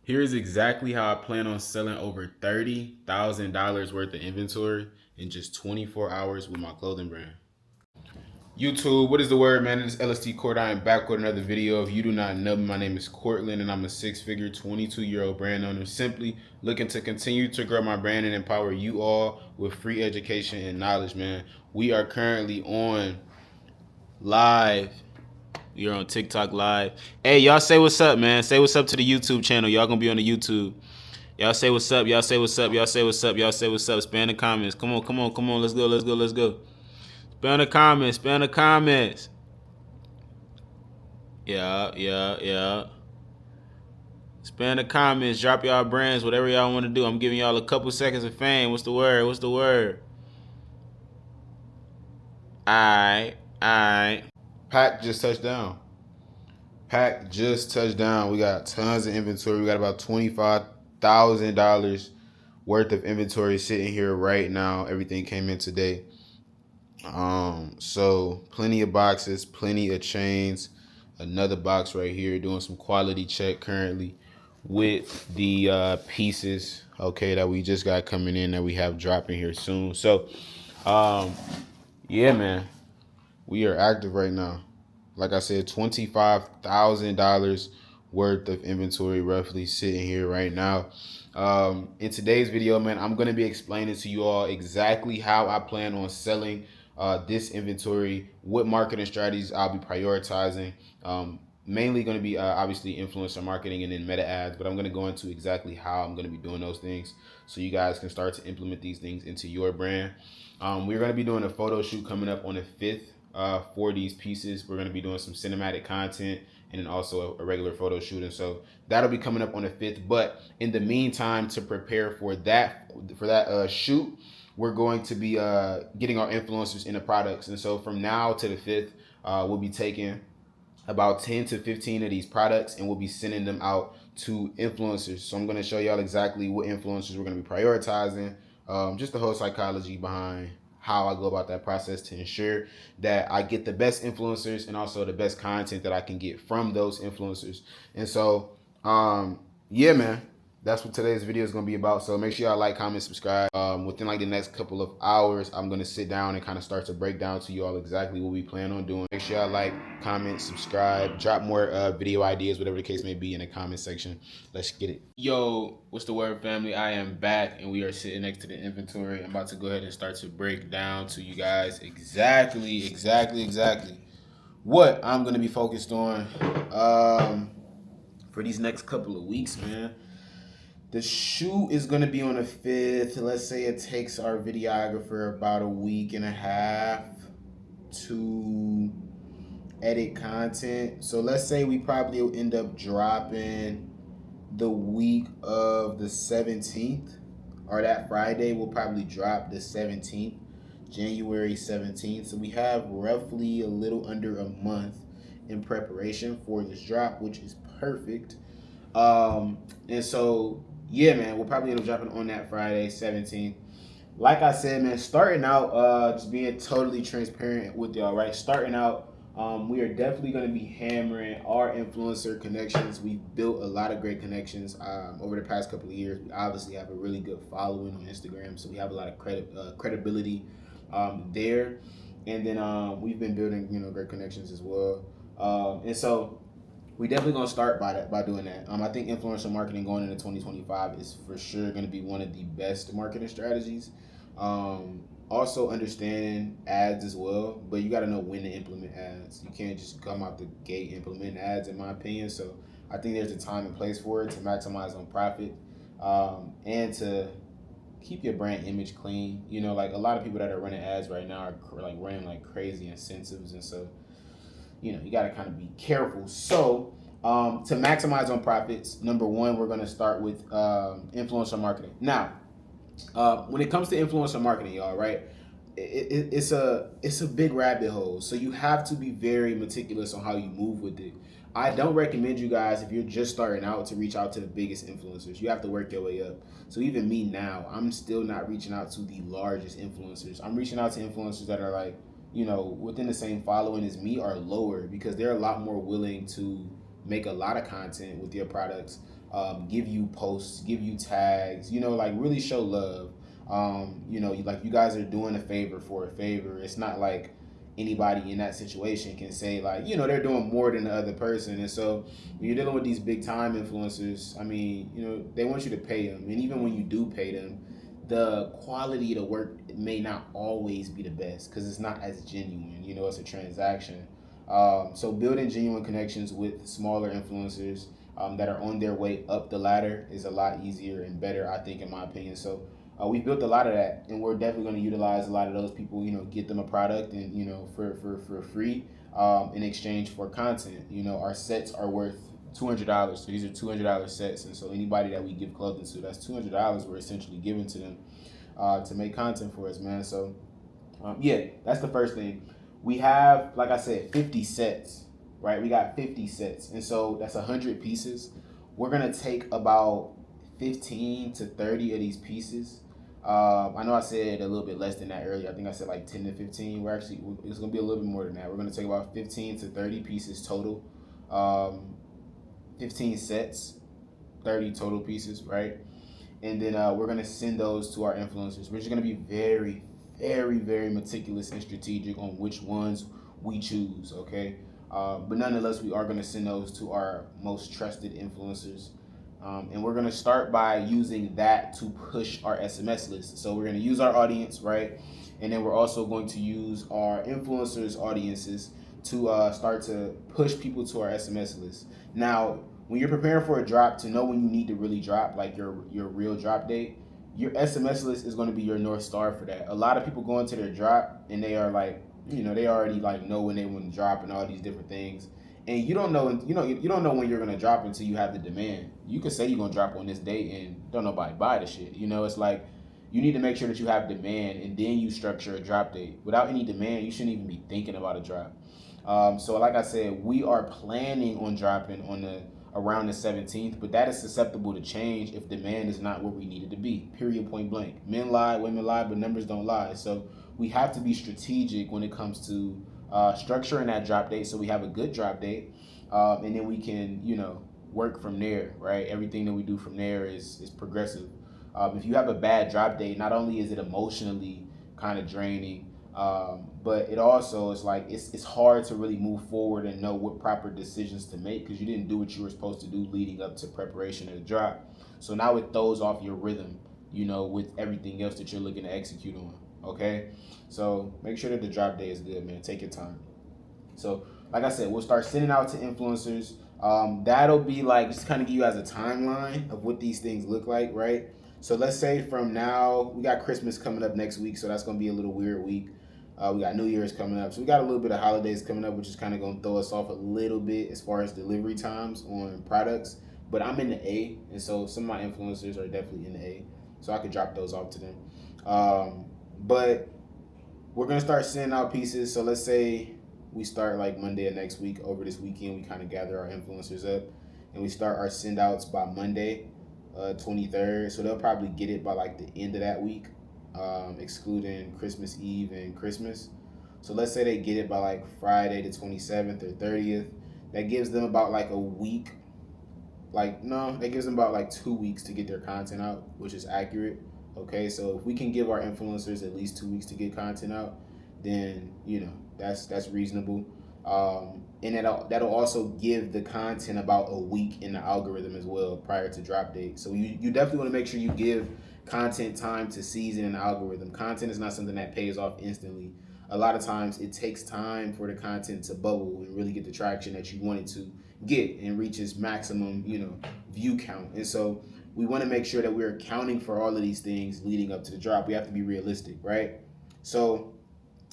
Here's exactly how I plan on selling over $30,000 worth of inventory in just 24 hours with my clothing brand. YouTube, what is the word, man? This is LST Court. I am back with another video. If you do not know me, my name is Cortland, and I'm a six-figure, 22-year-old brand owner, simply looking to continue to grow my brand and empower you all with free education and knowledge, man. We are currently on live. You're on TikTok live. Hey, y'all say what's up, man. Say what's up to the YouTube channel. Y'all gonna be on the YouTube. Y'all say what's up. Y'all say what's up. Y'all say what's up. Y'all say what's up. Spam the comments. Come on, come on, come on. Let's go, let's go, let's go. Spam the comments. Spam the comments. Yeah. Spam the comments. Drop y'all brands. Whatever y'all want to do. I'm giving y'all a couple seconds of fame. What's the word? What's the word? Alright. Pack just touched down. Pack just touched down. We got tons of inventory. We got about $25,000 worth of inventory sitting here right now. Everything came in today. So plenty of boxes, plenty of chains. Another box right here, doing some quality check currently with the pieces, okay, that we just got coming in that we have dropping here soon. So, yeah, man, we are active right now. Like I said, $25,000 worth of inventory roughly sitting here right now. In today's video, man, I'm going to be explaining to you all exactly how I plan on selling this inventory, what marketing strategies I'll be prioritizing. Mainly going to be obviously influencer marketing and then meta ads, but I'm going to go into exactly how I'm going to be doing those things so you guys can start to implement these things into your brand. We're going to be doing a photo shoot coming up on the 5th for these pieces. We're going to be doing some cinematic content and then also a regular photo shoot. And so that'll be coming up on the 5th. But in the meantime, to prepare for that shoot, we're going to be getting our influencers into products. And so from now to the 5th, we'll be taking about 10 to 15 of these products and we'll be sending them out to influencers. So I'm going to show y'all exactly what influencers we're going to be prioritizing, just the whole psychology behind how I go about that process to ensure that I get the best influencers and also the best content that I can get from those influencers. And so, yeah, man, that's what today's video is going to be about. So make sure y'all like, comment, subscribe. Within like the next couple of hours, I'm going to sit down and kind of start to break down to you all exactly what we plan on doing. Make sure y'all like, comment, subscribe, drop more video ideas, whatever the case may be, in the comment section. Let's get it. Yo, what's the word, family? I am back and we are sitting next to the inventory. I'm about to go ahead and start to break down to you guys exactly what I'm going to be focused on for these next couple of weeks, man. The shoot is going to be on the 5th. Let's say it takes our videographer about a week and a half to edit content. So let's say we probably will end up dropping the week of the 17th, or that Friday we'll probably drop the 17th, January 17th. So we have roughly a little under a month in preparation for this drop, which is perfect. And so, yeah, man, we'll probably end up dropping on that Friday, 17th. Like I said, man, starting out, just being totally transparent with y'all, right? Starting out, we are definitely going to be hammering our influencer connections. We've built a lot of great connections over the past couple of years. We obviously have a really good following on Instagram, so we have a lot of credibility there. And then we've been building, great connections as well. And so we definitely gonna start by doing that. I think influencer marketing going into 2025 is for sure gonna be one of the best marketing strategies. Also understanding ads as well, but you gotta know when to implement ads. You can't just come out the gate implement ads, in my opinion. So I think there's a time and place for it to maximize on profit, and to keep your brand image clean. Like a lot of people that are running ads right now are like running like crazy incentives, and so you got to kind of be careful. So to maximize on profits, number one, we're going to start with influencer marketing. Now, when it comes to influencer marketing, y'all, right, it's a big rabbit hole. So you have to be very meticulous on how you move with it. I don't recommend you guys, if you're just starting out, to reach out to the biggest influencers. You have to work your way up. So even me now, I'm still not reaching out to the largest influencers. I'm reaching out to influencers that are like, within the same following as me or lower, because they're a lot more willing to make a lot of content with your products, give you posts, give you tags, like really show love. Like you guys are doing a favor for a favor. It's not like anybody in that situation can say like, they're doing more than the other person. And so when you're dealing with these big time influencers, I mean, they want you to pay them. And even when you do pay them, the quality of the work may not always be the best because it's not as genuine. It's a transaction. So building genuine connections with smaller influencers that are on their way up the ladder is a lot easier and better, I think, in my opinion. So we've built a lot of that, and we're definitely going to utilize a lot of those people. Get them a product and for free in exchange for content. Our sets are worth $200, so these are $200 sets, and so anybody that we give clothing to, that's $200 we're essentially giving to them to make content for us, man. So yeah, that's the first thing. We have, like I said, 50 sets, right? We got 50 sets, and so that's 100 pieces. We're gonna take about 15 to 30 of these pieces. I know I said a little bit less than that earlier. I think I said like 10 to 15. It's gonna be a little bit more than that. We're gonna take about 15 to 30 pieces total. 15 sets, 30 total pieces, right? And then we're gonna send those to our influencers. We're just gonna be very, very, very meticulous and strategic on which ones we choose, okay? But nonetheless, we are gonna send those to our most trusted influencers. And we're gonna start by using that to push our SMS list. So we're gonna use our audience, right? And then we're also going to use our influencers' audiences to start to push people to our SMS list. Now, when you're preparing for a drop, to know when you need to really drop, like your real drop date, your SMS list is going to be your North Star for that. A lot of people go into their drop and they are like, they already like know when they want to drop and all these different things. And you don't know, you don't know when you're gonna drop until you have the demand. You could say you're gonna drop on this date and don't nobody buy the shit. It's like you need to make sure that you have demand and then you structure a drop date. Without any demand, you shouldn't even be thinking about a drop. So like I said, we are planning on dropping on the around the 17th, but that is susceptible to change if demand is not where we need it to be. Period, point blank. Men lie, women lie, but numbers don't lie. So we have to be strategic when it comes to structuring that drop date so we have a good drop date, and then we can work from there, right? Everything that we do from there is progressive. If you have a bad drop date, not only is it emotionally kind of draining, but it also is like it's hard to really move forward and know what proper decisions to make because you didn't do what you were supposed to do leading up to preparation of the drop. So now it throws off your rhythm, with everything else that you're looking to execute on. Okay, so make sure that the drop day is good, man. Take your time. So like I said, we'll start sending out to influencers. That'll be like just kind of give you guys a timeline of what these things look like, right? So let's say from now, we got Christmas coming up next week, so that's gonna be a little weird week. We got New Year's coming up, so we got a little bit of holidays coming up, which is kind of gonna throw us off a little bit as far as delivery times on products. But I'm in the A, and so some of my influencers are definitely in the A, so I could drop those off to them. But we're gonna start sending out pieces. So let's say we start like Monday of next week. Over this weekend, we kind of gather our influencers up, and we start our send outs by Monday, 23rd. So they'll probably get it by like the end of that week, excluding Christmas Eve and Christmas. So let's say they get it by like Friday the 27th or 30th. That gives them about like a week. That gives them about like 2 weeks to get their content out, which is accurate. Okay, so if we can give our influencers at least 2 weeks to get content out, then that's reasonable. And that'll also give the content about a week in the algorithm as well prior to drop date. So you definitely want to make sure you give content time to season in the algorithm. Content is not something that pays off instantly. A lot of times it takes time for the content to bubble and really get the traction that you want it to get and reach its maximum, view count. And so we want to make sure that we're accounting for all of these things leading up to the drop. We have to be realistic, right? So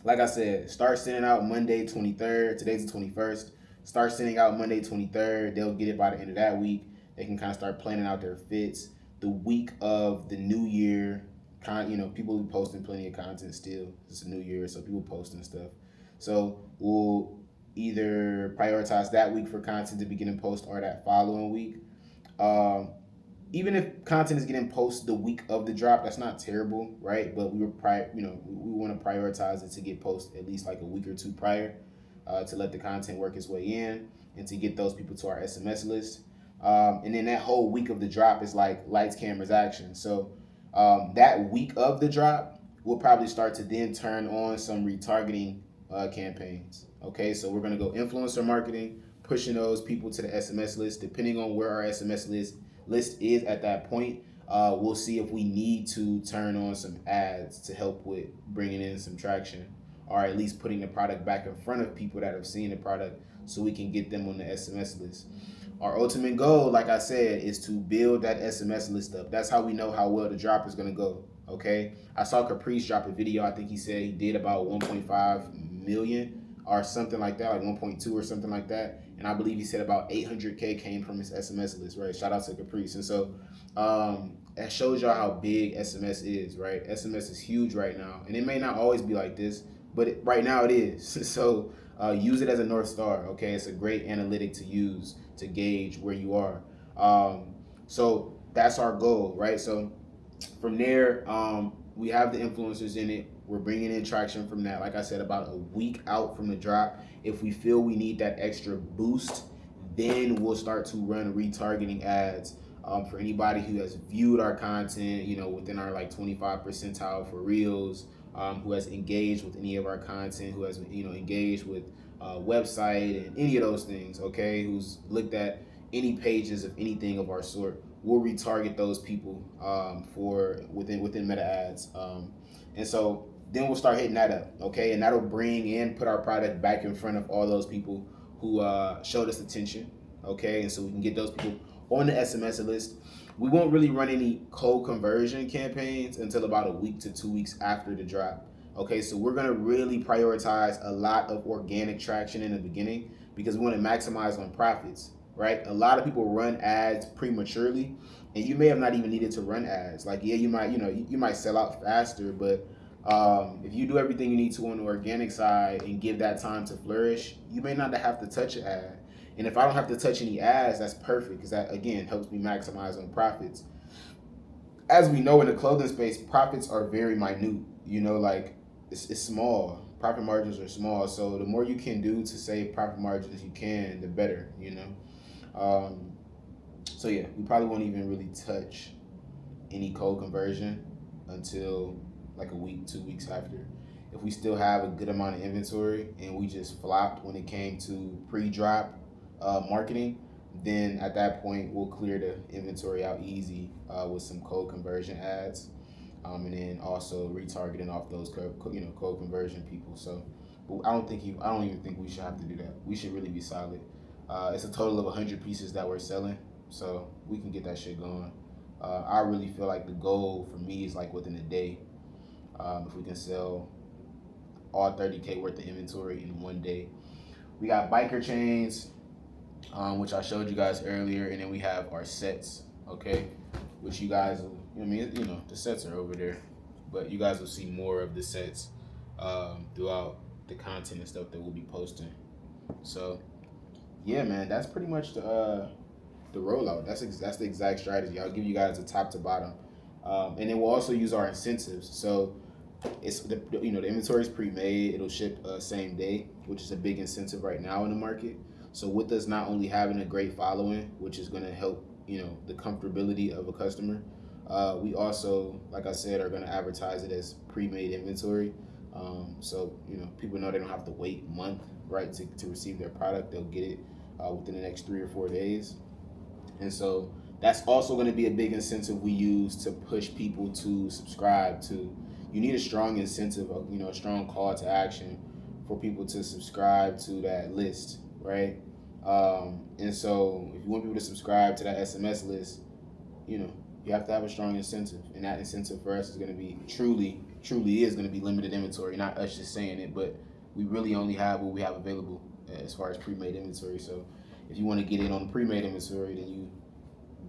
like I said, start sending out Monday 23rd. Today's the 21st. Start sending out Monday 23rd. They'll get it by the end of that week. They can kind of start planning out their fits. The week of the new year, people will be posting plenty of content still. It's a new year, so people posting stuff. So we'll either prioritize that week for content to be getting posted or that following week. Even if content is getting posted the week of the drop, that's not terrible, right? But we want to prioritize it to get posted at least like a week or two prior, to let the content work its way in and to get those people to our SMS list. And then that whole week of the drop is like lights, cameras, action. So that week of the drop, we'll probably start to then turn on some retargeting campaigns. Okay, so we're gonna go influencer marketing, pushing those people to the SMS list. Depending on where our SMS list is at that point, we'll see if we need to turn on some ads to help with bringing in some traction, or at least putting the product back in front of people that have seen the product, so we can get them on the SMS list. Our ultimate goal, like I said, is to build that SMS list up. That's how we know how well the drop is going to go. Okay, I saw Caprice drop a video. I think he said he did about 1.5 million or something like that, like 1.2 or something like that. And I believe he said about 800K came from his SMS list, right? Shout out to Caprice. And so that shows y'all how big SMS is, right? SMS is huge right now, and it may not always be like this, but right now it is. So use it as a North Star, okay? It's a great analytic to use to gauge where you are. So that's our goal, right? So from there, we have the influencers in it. We're bringing in traction from that. Like I said, about a week out from the drop. If we feel we need that extra boost, then we'll start to run retargeting ads for anybody who has viewed our content, within our like 25 percentile for reels, who has engaged with any of our content, who has, engaged with website and any of those things, okay, who's looked at any pages of anything of our sort. We'll retarget those people for within meta ads. And so then we'll start hitting that up, okay? And that'll put our product back in front of all those people who showed us attention, okay? And so we can get those people on the SMS list. We won't really run any cold conversion campaigns until about a week to 2 weeks after the drop. Okay, so we're gonna really prioritize a lot of organic traction in the beginning because we want to maximize on profits, right? A lot of people run ads prematurely, and you may have not even needed to run ads. Like, yeah, you might sell out faster, but if you do everything you need to on the organic side and give that time to flourish, you may not have to touch an ad. And if I don't have to touch any ads, that's perfect, because that, again, helps me maximize on profits. As we know, in the clothing space, profits are very minute. Like, it's small. Profit margins are small. So the more you can do to save profit margins you can, the better, So yeah, we probably won't even really touch any cold conversion until like a week, 2 weeks after. If we still have a good amount of inventory and we just flopped when it came to pre-drop marketing, then at that point we'll clear the inventory out easy with some cold conversion ads, and then also retargeting off those cold conversion people. So, but I don't even think we should have to do that. We should really be solid. It's a total of 100 pieces that we're selling, so we can get that shit going. I really feel like the goal for me is like within a day. If we can sell all 30K worth of inventory in one day. We got biker chains, which I showed you guys earlier, and then we have our sets, okay, which you guys will, the sets are over there, but you guys will see more of the sets throughout the content and stuff that we'll be posting. So yeah, man, that's pretty much the rollout. That's the exact strategy. I'll give you guys the top to bottom, and then we'll also use our incentives. So it's the inventory is pre-made. It'll ship same day, which is a big incentive right now in the market. So with us not only having a great following, which is going to help the comfortability of a customer, we also, like I said, are going to advertise it as pre-made inventory. So people know they don't have to wait a month, right, to receive their product. They'll get it within the next 3 or 4 days. And so that's also going to be a big incentive we use to push people to subscribe to. You need a strong incentive, a strong call to action for people to subscribe to that list, right? And so if you want people to subscribe to that SMS list, you have to have a strong incentive. And that incentive for us is going to be truly is going to be limited inventory, not us just saying it, but we really only have what we have available as far as pre-made inventory. So if you want to get in on the pre-made inventory, then you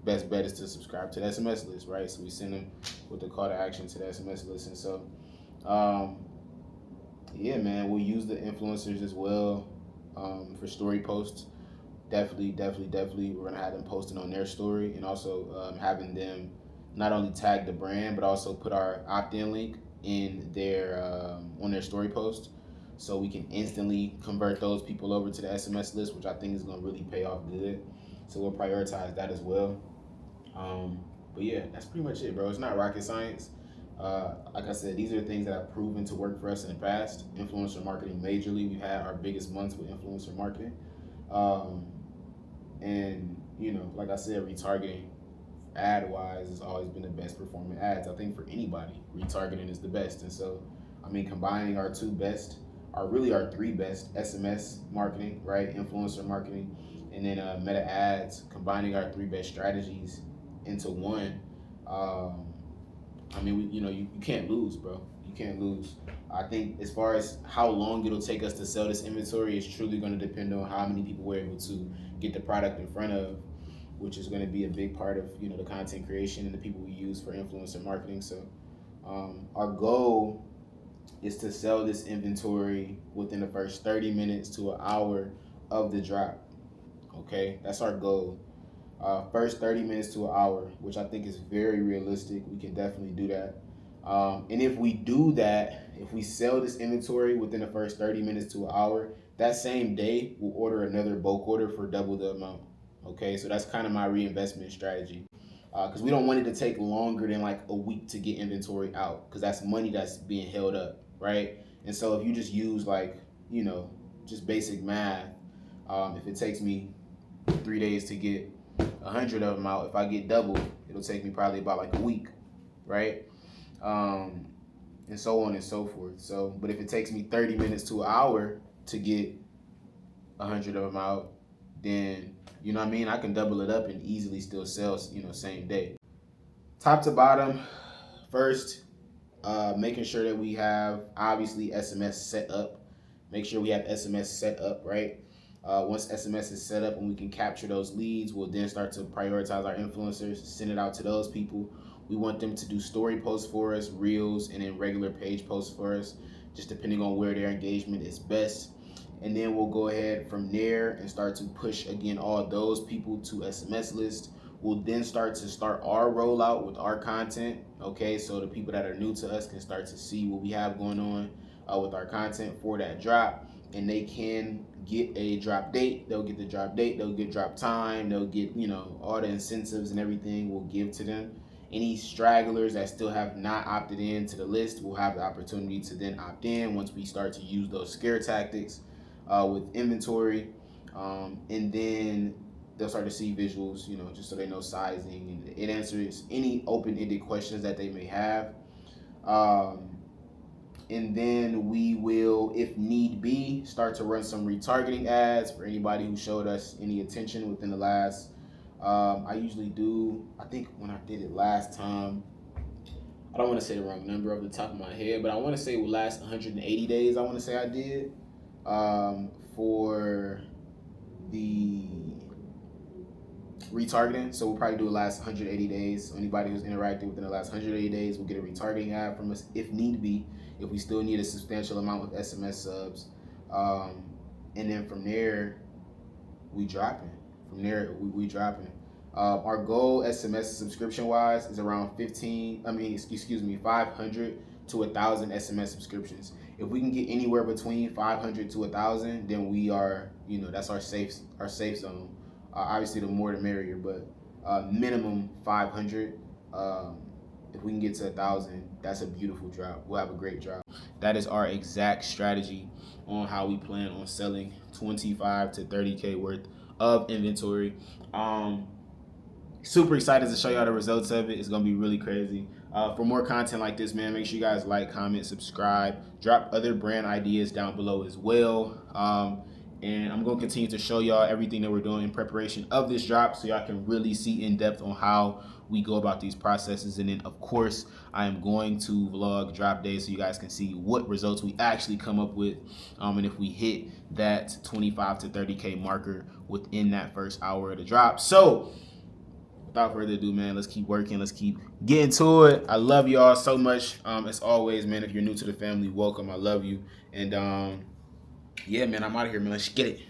best bet is to subscribe to the SMS list, right? So we send them with the call to action to the SMS list. And so yeah, man, we'll use the influencers as well for story posts. Definitely we're gonna have them posting on their story, and also having them not only tag the brand but also put our opt-in link in their on their story post, so we can instantly convert those people over to the SMS list, which I think is gonna really pay off good. So we'll prioritize that as well. But yeah, that's pretty much it, bro. It's not rocket science. Like I said, these are the things that have proven to work for us in the past. Influencer marketing majorly. We've had our biggest months with influencer marketing. And, you know, like I said, retargeting ad wise has always been the best performing ads. I think for anybody, retargeting is the best. And so, I mean, combining our two best, are really our three best: SMS marketing, right? Influencer marketing, and then meta ads, combining our three best strategies into one. I mean, you can't lose, bro. You can't lose. I think as far as how long it'll take us to sell this inventory is truly going to depend on how many people we're able to get the product in front of, which is going to be a big part of the content creation and the people we use for influencer marketing. So our goal is to sell this inventory within the first 30 minutes to an hour of the drop. Okay, that's our goal. First 30 minutes to an hour, which I think is very realistic. We can definitely do that. And if we do that, if we sell this inventory within the first 30 minutes to an hour, that same day we'll order another bulk order for double the amount. Okay, so that's kind of my reinvestment strategy. Because we don't want it to take longer than like a week to get inventory out, because that's money that's being held up, right? And so if you just use just basic math, if it takes me 3 days to get 100 of them out, if I get double, it'll take me probably about like a week, right? And so on and so forth. So, but if it takes me 30 minutes to an hour to get 100 of them out, then you know what I mean, I can double it up and easily still sell, same day. Top to bottom, first, making sure that we have obviously SMS set up. Make sure we have SMS set up, right? Once SMS is set up and we can capture those leads, we'll then start to prioritize our influencers, send it out to those people. We want them to do story posts for us, reels, and then regular page posts for us, just depending on where their engagement is best. And then we'll go ahead from there and start to push again all those people to SMS list. We'll then start our rollout with our content. Okay, so the people that are new to us can start to see what we have going on with our content for that drop, and they can get a drop date. They'll get the drop date, they'll get drop time, they'll get all the incentives and everything we'll give to them. Any stragglers that still have not opted in to the list will have the opportunity to then opt in once we start to use those scare tactics with inventory, and then they'll start to see visuals, just so they know sizing, and it answers any open-ended questions that they may have. And then we will, if need be, start to run some retargeting ads for anybody who showed us any attention within the last, I usually do, I think when I did it last time, I don't want to say the wrong number off the top of my head, but I want to say it would last 180 days, I want to say I did, for the retargeting. So we'll probably do the last 180 days. So anybody who's interacted within the last 180 days will get a retargeting ad from us if need be, if we still need a substantial amount of SMS subs. And then from there, we dropping. We dropping. Our goal SMS subscription wise is around 500 to 1,000 SMS subscriptions. If we can get anywhere between 500 to 1,000, then we are, that's our safe zone. Obviously, the more the merrier, but minimum 500. If we can get to 1,000, that's a beautiful drop. We'll have a great drop. That is our exact strategy on how we plan on selling 25 to 30K worth of inventory. Super excited to show y'all the results of it. It's gonna be really crazy. For more content like this, man, make sure you guys like, comment, subscribe, drop other brand ideas down below as well. And I'm going to continue to show y'all everything that we're doing in preparation of this drop, so y'all can really see in depth on how we go about these processes. And then, of course, I am going to vlog drop days so you guys can see what results we actually come up with, and if we hit that 25 to 30K marker within that first hour of the drop. So without further ado, man, let's keep working. Let's keep getting to it. I love y'all so much. As always, man, if you're new to the family, welcome. I love you. And yeah, man, I'm out of here, man. Let's get it.